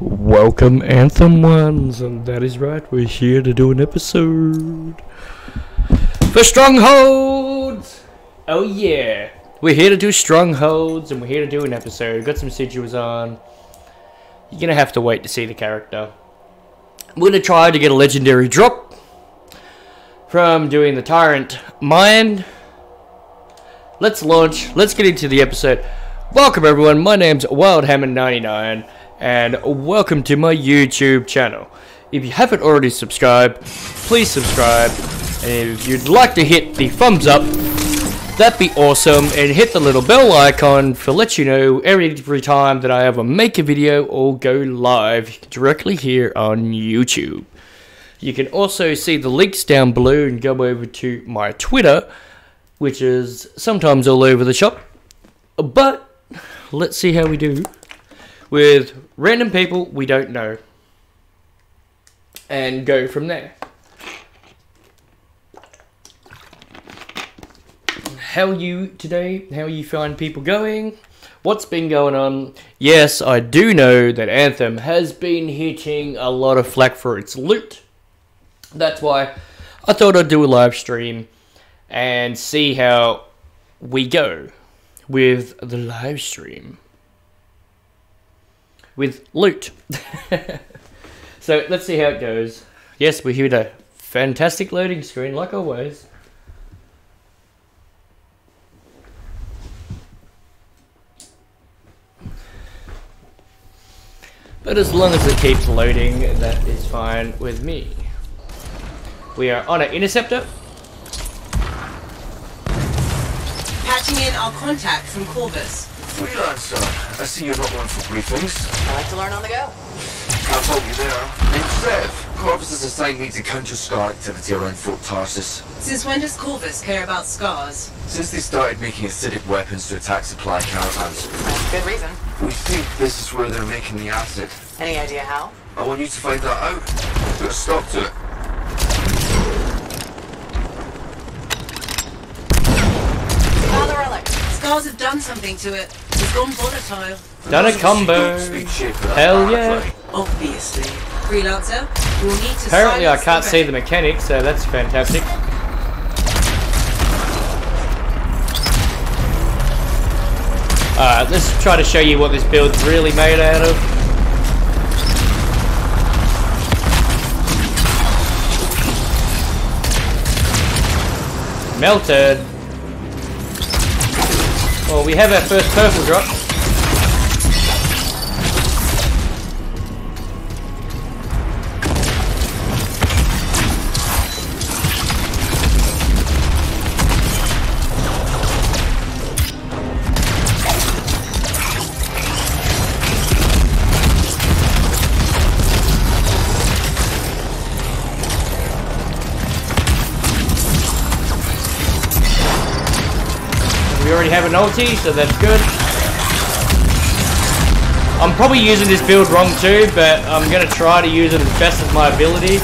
Welcome, Anthem ones, and that is right, we're here to do an episode for strongholds. Oh yeah, we're here to do strongholds, and we're here to do an episode. Got some sigils on. You're gonna have to wait to see the character. I'm gonna try to get a legendary drop from doing the Tyrant Mind. Let's launch. Let's get into the episode. Welcome everyone. My name's WildHammond99. And welcome to my YouTube channel. If you haven't already subscribed, please subscribe. And if you'd like to hit the thumbs up, that'd be awesome. And hit the little bell icon for let you know every time that I ever make a video or go live directly here on YouTube. You can also see the links down below and go over to my Twitter, which is sometimes all over the shop. But let's see how we do with random people we don't know, and go from there. How are you today? How you find people going? What's been going on? Yes, I do know that Anthem has been hitting a lot of flack for its loot. That's why I thought I'd do a live stream and see how we go with the live stream with loot. So let's see how it goes. Yes, we're here with a fantastic loading screen like always. But as long as it keeps loading, that is fine with me. We are on an interceptor. Patching in our contact from Corvus. Freelancer, I see you're not one for briefings. I like to learn on the go. I'll hold you there. Name's Zev. Corvus has assigned me to counter Scar activity around Fort Tarsus. Since when does Corvus care about scars? Since they started making acidic weapons to attack supply caravans. That's a good reason. We think this is where they're making the acid. Any idea how? I want you to find that out. Put a stop to it. Found the relic. Scars have done something to it. It's gone volatile. Done a combo. Hell yeah. Obviously. Freelancer, we'll need to Apparently I silence can't the see the mechanics, so that's fantastic. Alright, let's try to show you what this build's really made out of. Melted. Well, we have our first purple drop. We already have an ulti, so that's good. I'm probably using this build wrong too, but I'm going to try to use it as best as my ability.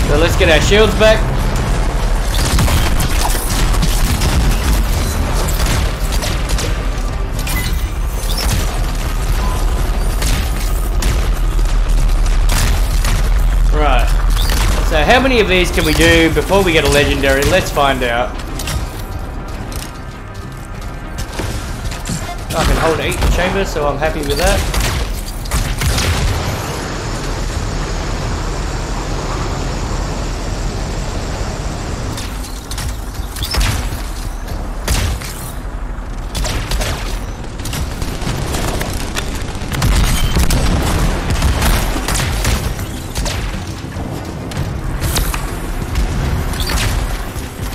So let's get our shields back. Right, so how many of these can we do before we get a legendary? Let's find out. I can hold 8 in the chamber, so I'm happy with that.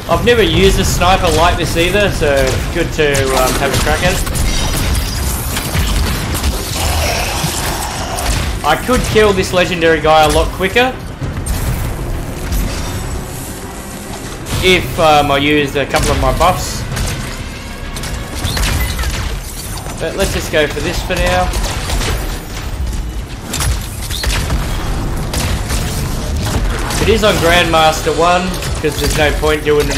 I've never used a sniper like this either, so it's good to have a crack at it. I could kill this legendary guy a lot quicker if I used a couple of my buffs. But let's just go for this for now. It is on Grandmaster 1. because there's no point doing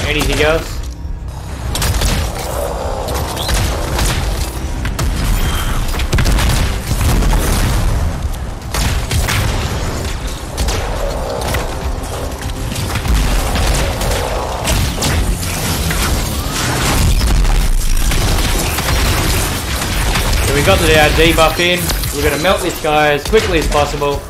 anything else. So we got the debuff in. We're going to melt this guy as quickly as possible.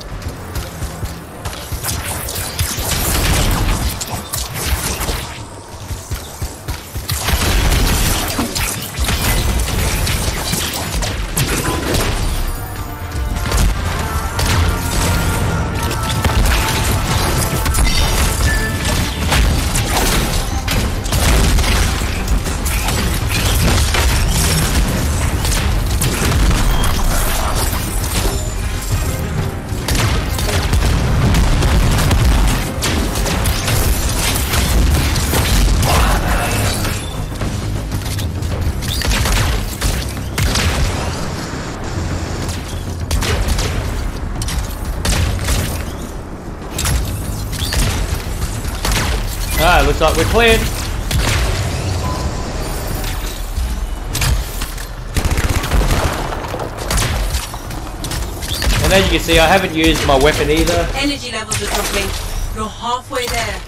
Ah, looks like we're cleared. And as you can see, I haven't used my weapon either. Energy levels are dropping. You're halfway there.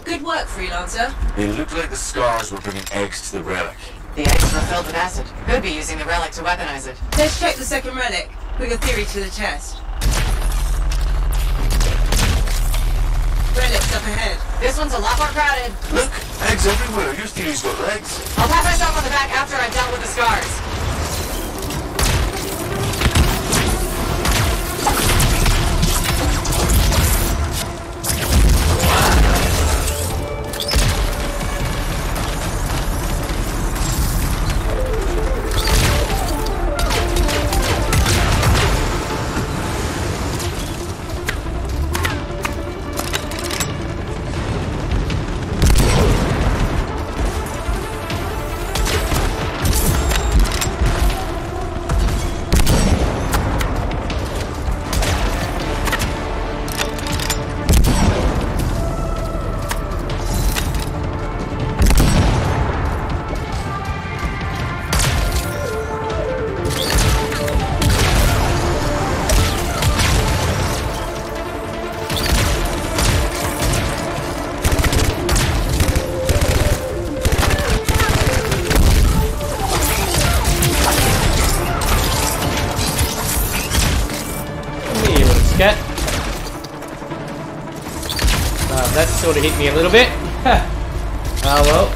Good work, freelancer. It looked like the scars were bringing eggs to the relic. The eggs were filled with acid. Could be using the relic to weaponize it. Let's check the second relic. Put your theory to the test. Relic's up ahead. This one's a lot more crowded. Look, eggs everywhere. Your theory's got legs. I'll pat myself on the back after I've dealt with the scars. That sort of hit me a little bit. Ah well.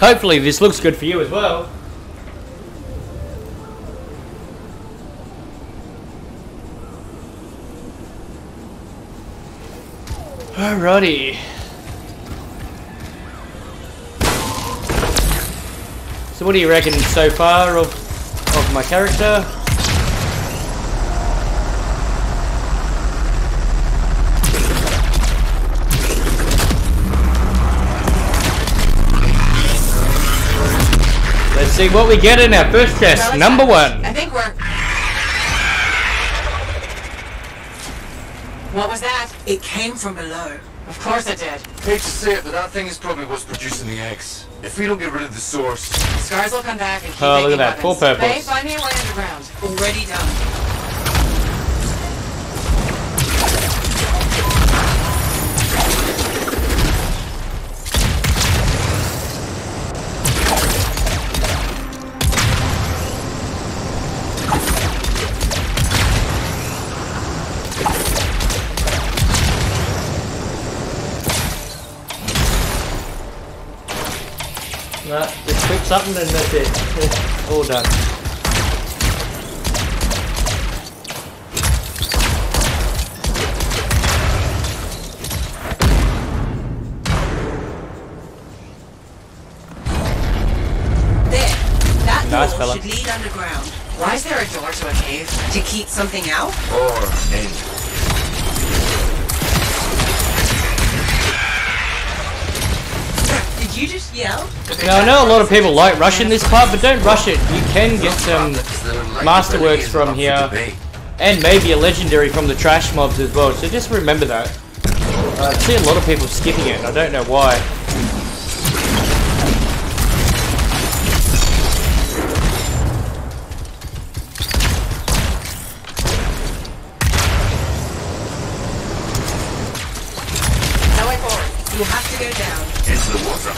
Hopefully this looks good for you as well. Alrighty. So what do you reckon so far of my character? Let's see what we get in our first chest. Number 1. I think we're... What was that? It came from below. Of course it did. Hate to say it, but that thing is probably what's producing the eggs. If we don't get rid of the source... Scars will come back and keep Oh, look at making that. Full weapons. purples. Faye, find me a way underground. Already done. No, just click something and that's it. All done. There. That Nice door fella. should lead underground. Why is there a door to a cave? To keep something out? Or in. Did you just yell? Now I know a lot of people like rushing this part, but don't rush it. You can get some masterworks from here, and maybe a legendary from the trash mobs as well. So just remember that. I see a lot of people skipping it, and I don't know why. No way forward. You'll have to go down. Into the water.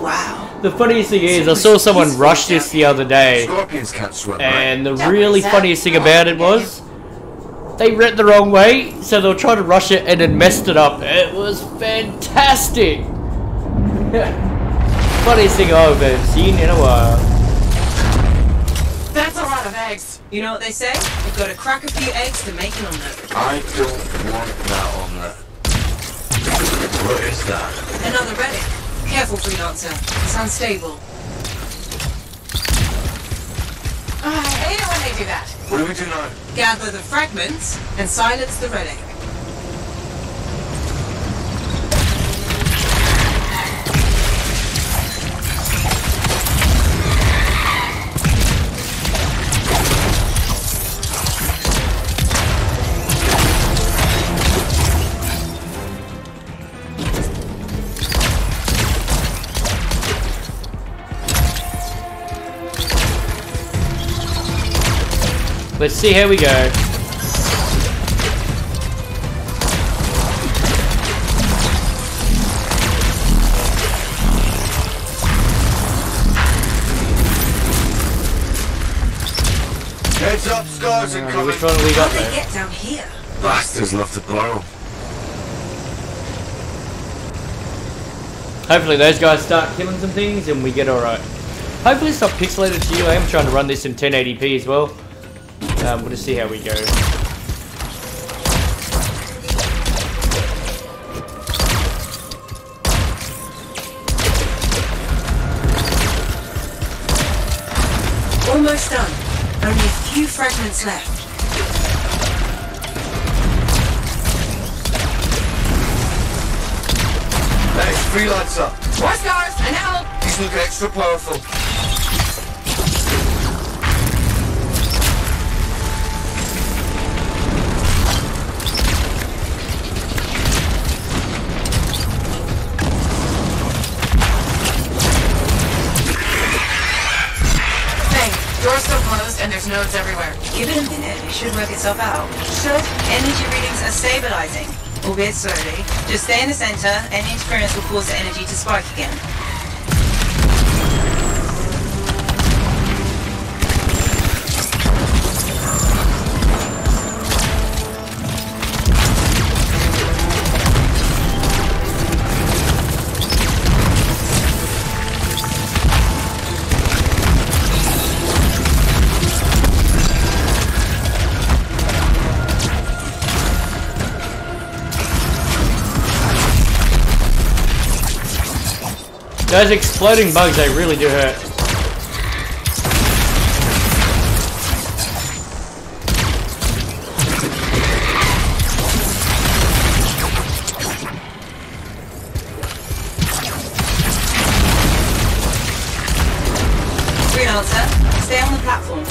Wow. The funniest thing is, I saw someone rush this the other day, Scorpions can't swim, and the really funniest thing about it was, they read the wrong way, so they'll try to rush it and then messed it up. It was fantastic! Funniest thing I've ever seen in a while. That's a lot of eggs. You know what they say? You've got to crack a few eggs to make an omelette. I don't want that omelette. What is that? Another relic. Careful, freelancer. It's unstable. I hate it when they do that. What do we do now? Gather the fragments and silence the relic. Let's see how we go. Heads up, scars incoming. Which one have we How got do they there? get down here? Bastards love to borrow. Hopefully those guys start killing some things and we get alright. Hopefully it's not pixelated to you. I am trying to run this in 1080p as well. We'll just see how we go. Almost done. Only a few fragments left. Next, freelancer. More scars and help. He's looking extra powerful. Door's still closed and there's nodes everywhere. Give it a minute, it should work itself out. Should. Energy readings are stabilizing, albeit slowly. Just stay in the center, any interference will cause the energy to spike again. Those exploding bugs, they really do hurt. Green answer. Stay on the platform.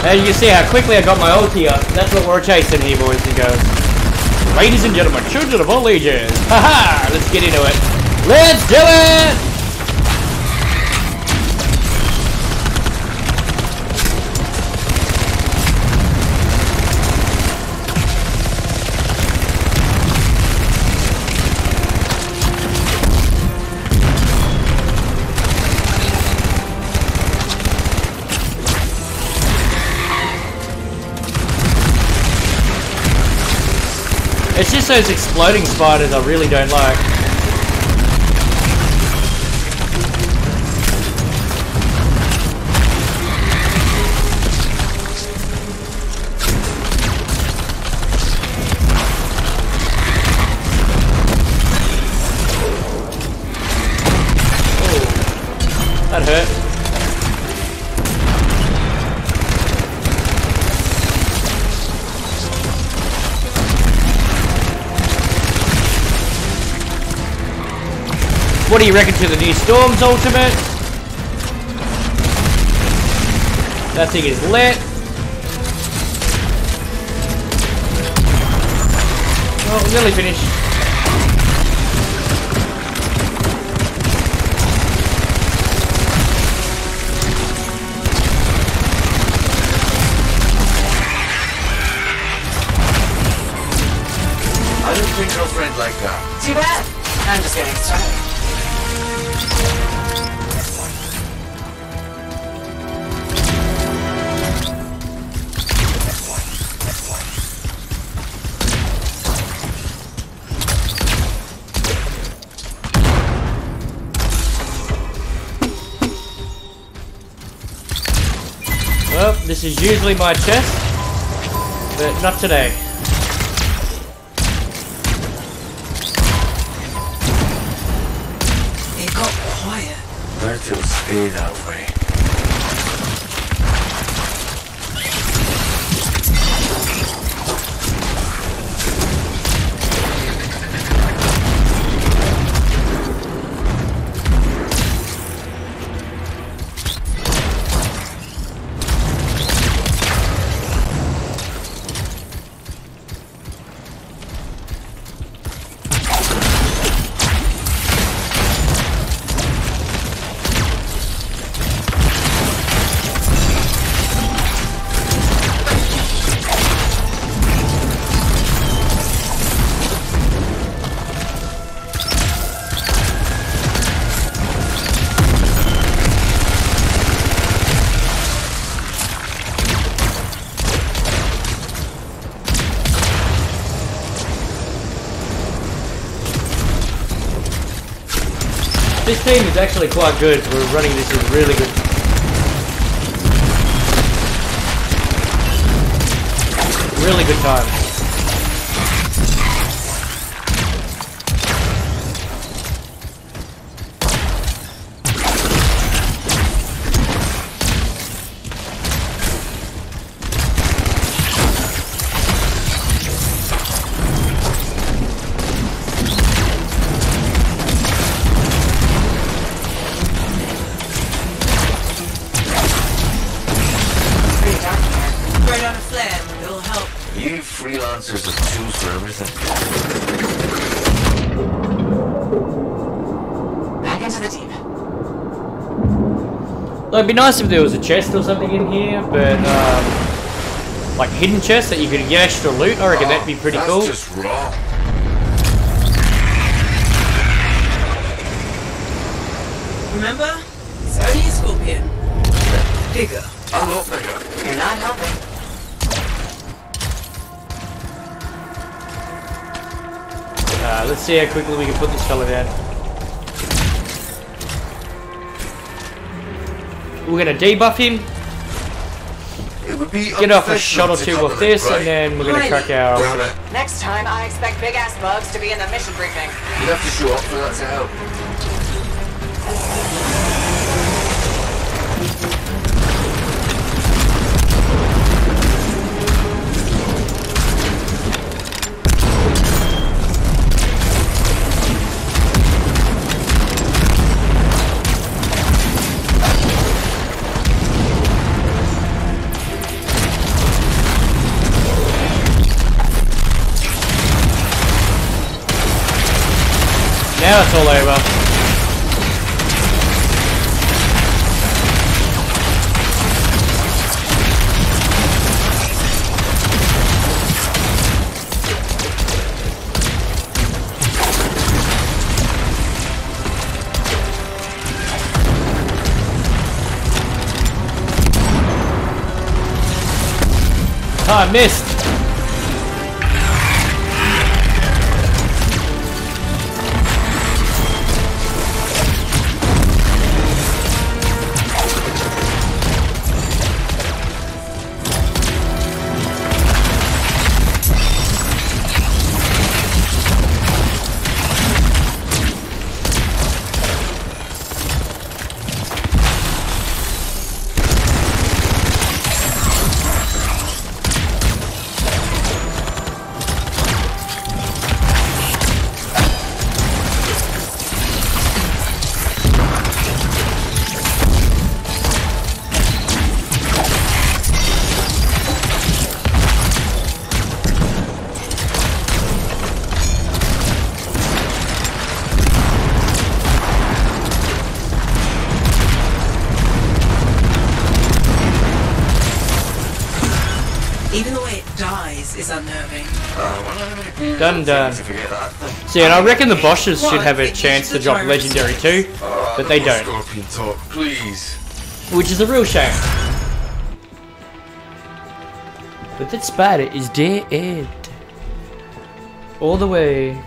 As you can see how quickly I got my ulti up. That's what we're chasing here, boys and girls. Ladies and gentlemen, children of all ages. Haha! Let's get into it. Let's do it! It's just those exploding spiders I really don't like. Oh, that hurt. What do you reckon to the new Storm's ultimate? That thing is lit. Oh, nearly finished. I don't think your friend like that. Too bad. I'm just getting started. Well, this is usually my chest, but not today. It got quiet. Virtual stay that way. This team is actually quite good. We're running this is really good. Really good time. guys with tools for everything. Back into the deep. Well, it'd be nice if there was a chest or something in here, but like hidden chests that you could get extra loot. I reckon that'd be pretty cool. That's just wrong. Remember? It's only a scorpion. Bigger. A lot bigger. You're not helping. Let's see how quickly we can put this fella down. We're gonna debuff him, It would be get off a shot or two of this, and then we're gonna crack our... Next time, I expect big-ass bugs to be in the mission briefing. You'd have to show up for that to help. Now it's all over. Oh, I missed. Even the way it dies is unnerving. Done. See, and I reckon the bosses should have a chance to drop legendary too, but they don't. Scorpion talk, please. Which is a real shame. But that spider is dead. All the way.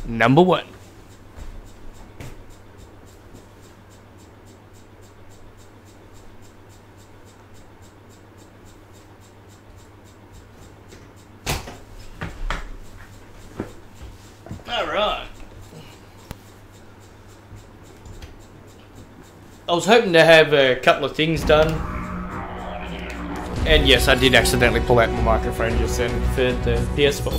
Number 1. Alright. I was hoping to have a couple of things done. And yes, I did accidentally pull out the microphone just then for the PS4.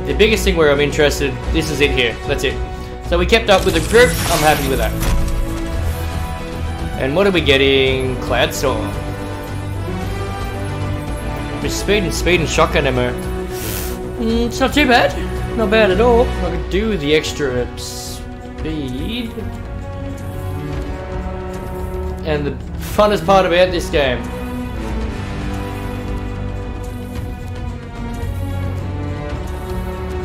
The biggest thing where I'm interested, this is it here, that's it. So we kept up with the group, I'm happy with that. And what are we getting? Cloudstorm. With speed and shotgun ammo. It's not too bad. Not bad at all. I could do the extra speed. And the funnest part about this game.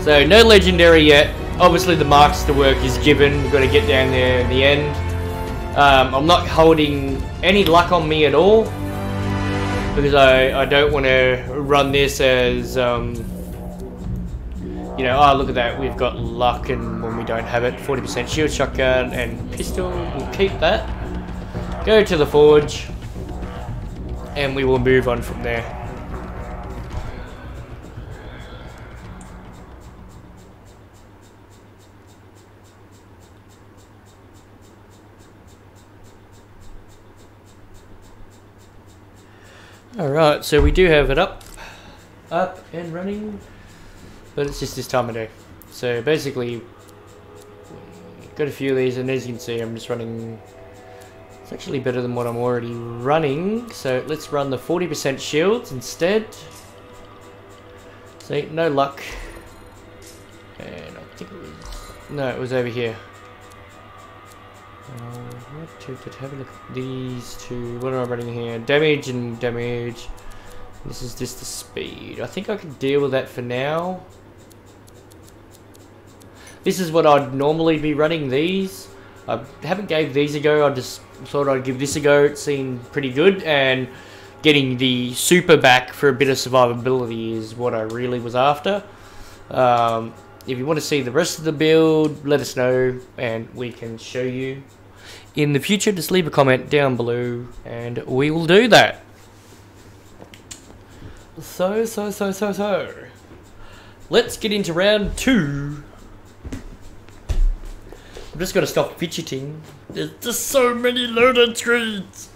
So no legendary yet. Obviously the marks to work is given. We've got to get down there in the end. I'm not holding any luck on me at all. Because I don't want to run this as, you know, oh look at that, we've got luck and when we don't have it, 40% shield shotgun and pistol, we'll keep that. Go to the forge and we will move on from there. Alright, so we do have it up and running, but it's just this time of day. So basically, got a few of these, and as you can see, I'm just running. It's actually better than what I'm already running. So let's run the 40% shields instead. See, no luck. And I think it was over here. Have a look at these two. What am I running here? Damage and damage. This is just the speed. I think I can deal with that for now. This is what I'd normally be running these. I haven't gave these a go. I just thought I'd give this a go. It seemed pretty good, and getting the super back for a bit of survivability is what I really was after. If you want to see the rest of the build, let us know and we can show you in the future. Just leave a comment down below and we will do that. So let's get into round 2. I'm just gonna stop fidgeting. There's just so many loaded screens.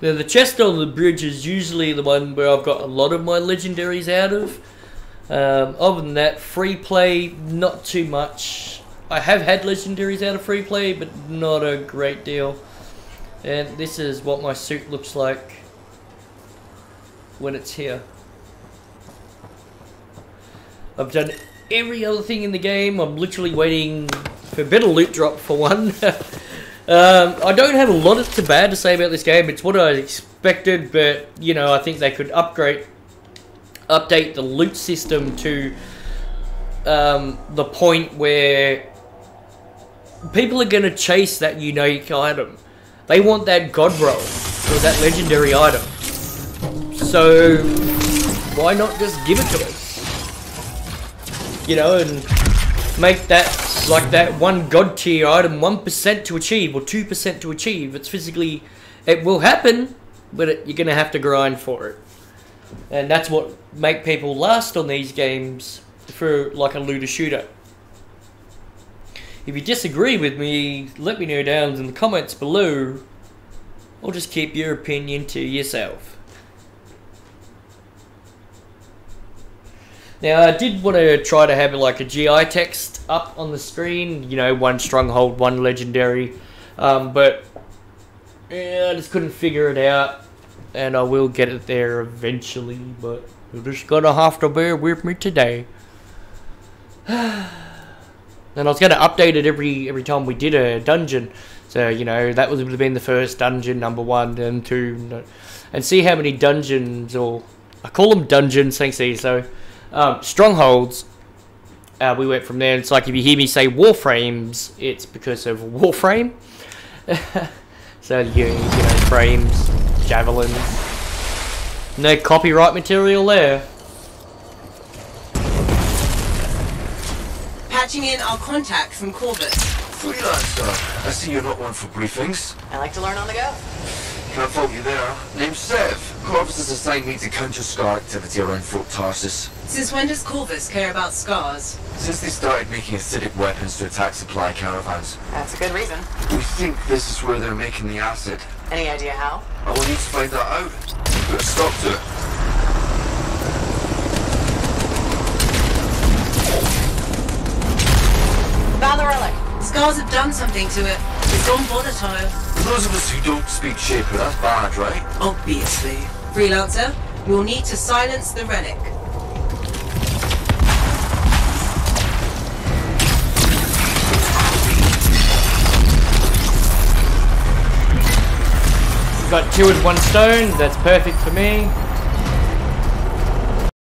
Now the chest on the bridge is usually the one where I've got a lot of my legendaries out of. Other than that, free play, not too much. I have had legendaries out of free play, but not a great deal. And this is what my suit looks like when it's here. I've done every other thing in the game. I'm literally waiting for a better loot drop for one. I don't have a lot of bad to say about this game. It's what I expected, but you know, I think they could update the loot system to the point where people are going to chase that unique item. They want that god roll or that legendary item. So why not just give it to us? You know, and make that like that one god tier item 1% to achieve or 2% to achieve. It's physically, it will happen, but you're going to have to grind for it. And that's what make people last on these games for like a looter shooter. If you disagree with me, let me know down in the comments below, or just keep your opinion to yourself. Now, I did want to try to have like a GI text up on the screen, you know, 1 stronghold, 1 legendary, but yeah, I just couldn't figure it out, and I will get it there eventually, but you're just gonna have to bear with me today. And I was going to update it every time we did a dungeon. So, you know, that would have been the first dungeon, number 1 and 2. And see how many dungeons, or I call them dungeons, thanks to you. So, strongholds, we went from there. It's like if you hear me say warframes, it's because of warframe. So, you know, frames, javelins. No copyright material there. Patching in our contact from Corbett. Freelancer, I see you're not one for briefings. I like to learn on the go. Can't fault you there. Name's Sev. Corvus has assigned me to counter Scar activity around Fort Tarsus. Since when does Corvus care about scars? Since they started making acidic weapons to attack supply caravans. That's a good reason. We think this is where they're making the acid. Any idea how? I will need to find that out. Put a stop to it. Found the relic. Scars have done something to it. It's gone volatile. For those of us who don't speak Shaper, that's bad, right? Obviously. Freelancer, you'll need to silence the relic. Got 2 with 1 stone, that's perfect for me.